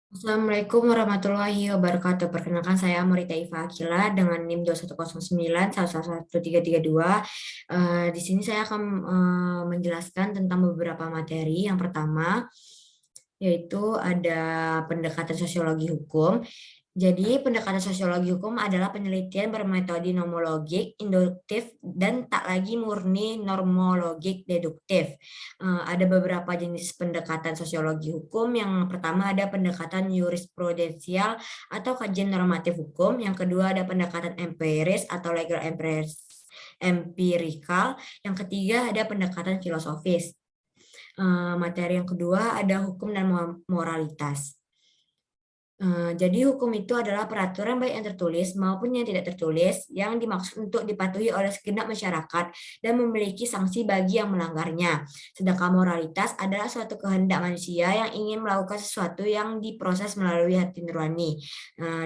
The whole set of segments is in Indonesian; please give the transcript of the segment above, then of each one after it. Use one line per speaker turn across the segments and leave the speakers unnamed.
Assalamualaikum warahmatullahi wabarakatuh. Perkenalkan saya Murita Ifa Akila dengan NIM 210911332. Di sini saya akan menjelaskan tentang beberapa materi. Yang pertama yaitu ada pendekatan sosiologi hukum. Jadi, pendekatan sosiologi hukum adalah penelitian bermetode nomologik, induktif, dan tak lagi murni normologik deduktif. Ada beberapa jenis pendekatan sosiologi hukum. Yang pertama ada pendekatan jurisprudensial atau kajian normatif hukum. Yang kedua ada pendekatan empiris atau legal empirical. Yang ketiga ada pendekatan filosofis. Materi yang kedua ada hukum dan moralitas. Jadi hukum itu adalah peraturan baik yang tertulis maupun yang tidak tertulis yang dimaksud untuk dipatuhi oleh segenap masyarakat dan memiliki sanksi bagi yang melanggarnya. Sedangkan moralitas adalah suatu kehendak manusia yang ingin melakukan sesuatu yang diproses melalui hati nurani.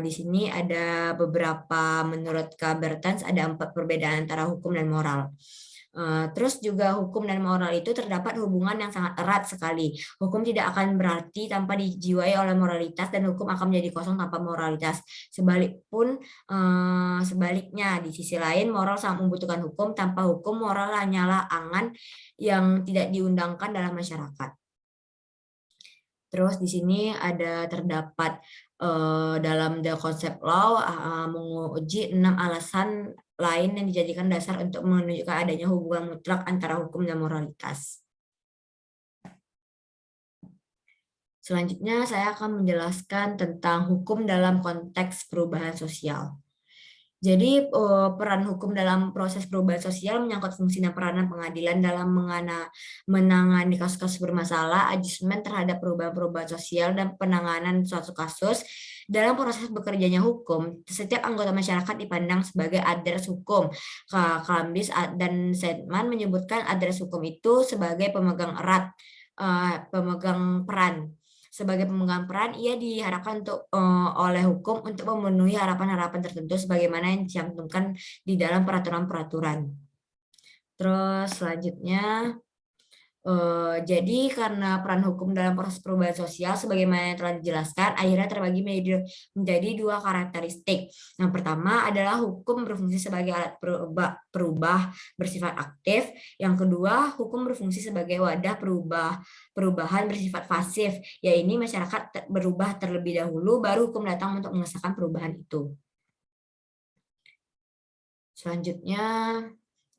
Di sini ada beberapa, menurut Kak Bertans, ada 4 perbedaan antara hukum dan moral. Terus juga hukum dan moral itu terdapat hubungan yang sangat erat sekali. Hukum tidak akan berarti tanpa dijiwai oleh moralitas dan hukum akan menjadi kosong tanpa moralitas. Sebaliknya, di sisi lain moral sangat membutuhkan hukum. Tanpa hukum, moral hanyalah angan yang tidak diundangkan dalam masyarakat. Terus di sini ada terdapat dalam The Concept Law menguji 6 alasan lain yang dijadikan dasar untuk menunjukkan adanya hubungan mutlak antara hukum dan moralitas. Selanjutnya saya akan menjelaskan tentang hukum dalam konteks perubahan sosial. Jadi peran hukum dalam proses perubahan sosial menyangkut fungsi dan peranan pengadilan dalam menangani kasus-kasus bermasalah, adjustment terhadap perubahan-perubahan sosial dan penanganan suatu kasus. Dalam proses bekerjanya hukum, setiap anggota masyarakat dipandang sebagai adres hukum. Columbus dan Sedman menyebutkan adres hukum itu sebagai pemegang erat, pemegang peran. Sebagai pemegang peran, ia diharapkan oleh hukum untuk memenuhi harapan-harapan tertentu sebagaimana yang dicantumkan di dalam peraturan-peraturan. Terus selanjutnya, jadi karena peran hukum dalam proses perubahan sosial sebagaimana yang telah dijelaskan, akhirnya terbagi menjadi 2 karakteristik. Yang pertama adalah hukum berfungsi sebagai alat perubah bersifat aktif. Yang kedua, hukum berfungsi sebagai wadah perubahan bersifat pasif, yaitu masyarakat berubah terlebih dahulu, baru hukum datang untuk mengesahkan perubahan itu. Selanjutnya,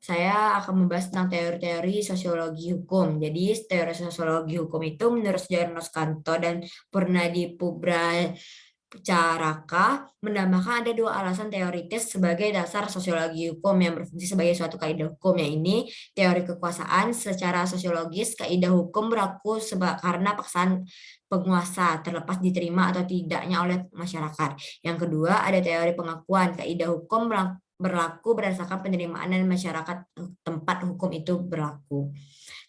saya akan membahas tentang teori-teori sosiologi hukum. Jadi, teori sosiologi hukum itu menurut Jarnos Kanto dan Purnadi Pubracaraka menambahkan ada 2 alasan teoritis sebagai dasar sosiologi hukum yang berfungsi sebagai suatu kaidah hukum, yaitu teori kekuasaan. Secara sosiologis, kaidah hukum berlaku karena paksaan penguasa, terlepas diterima atau tidaknya oleh masyarakat. Yang kedua, ada teori pengakuan. Kaidah hukum berlaku berdasarkan penerimaan dan masyarakat tempat hukum itu berlaku.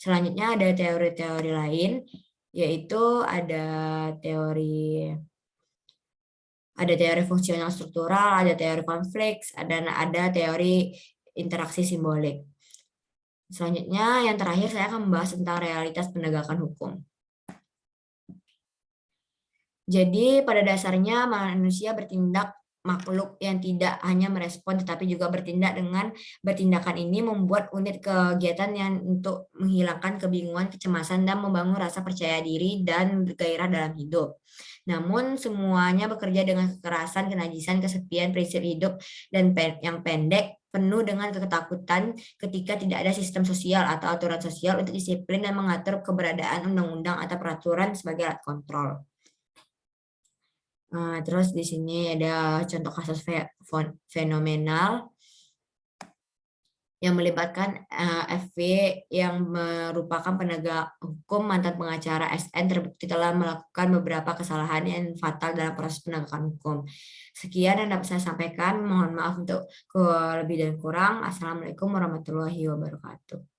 Selanjutnya ada teori-teori lain, yaitu ada teori fungsional struktural, ada teori konflik, dan ada teori interaksi simbolik. Selanjutnya, yang terakhir saya akan membahas tentang realitas penegakan hukum. Jadi pada dasarnya manusia bertindak makhluk yang tidak hanya merespon tetapi juga bertindakan ini membuat unit kegiatan yang untuk menghilangkan kebingungan, kecemasan, dan membangun rasa percaya diri dan gairah dalam hidup. Namun semuanya bekerja dengan kekerasan, kenajisan, kesepian, prinsip hidup dan yang pendek, penuh dengan ketakutan ketika tidak ada sistem sosial atau aturan sosial untuk disiplin dan mengatur keberadaan undang-undang atau peraturan sebagai alat kontrol. Terus di sini ada contoh kasus fenomenal yang melibatkan FW yang merupakan penegak hukum mantan pengacara SN terbukti telah melakukan beberapa kesalahan yang fatal dalam proses penegakan hukum. Sekian yang dapat saya sampaikan. Mohon maaf untuk lebih dan kurang. Assalamualaikum warahmatullahi wabarakatuh.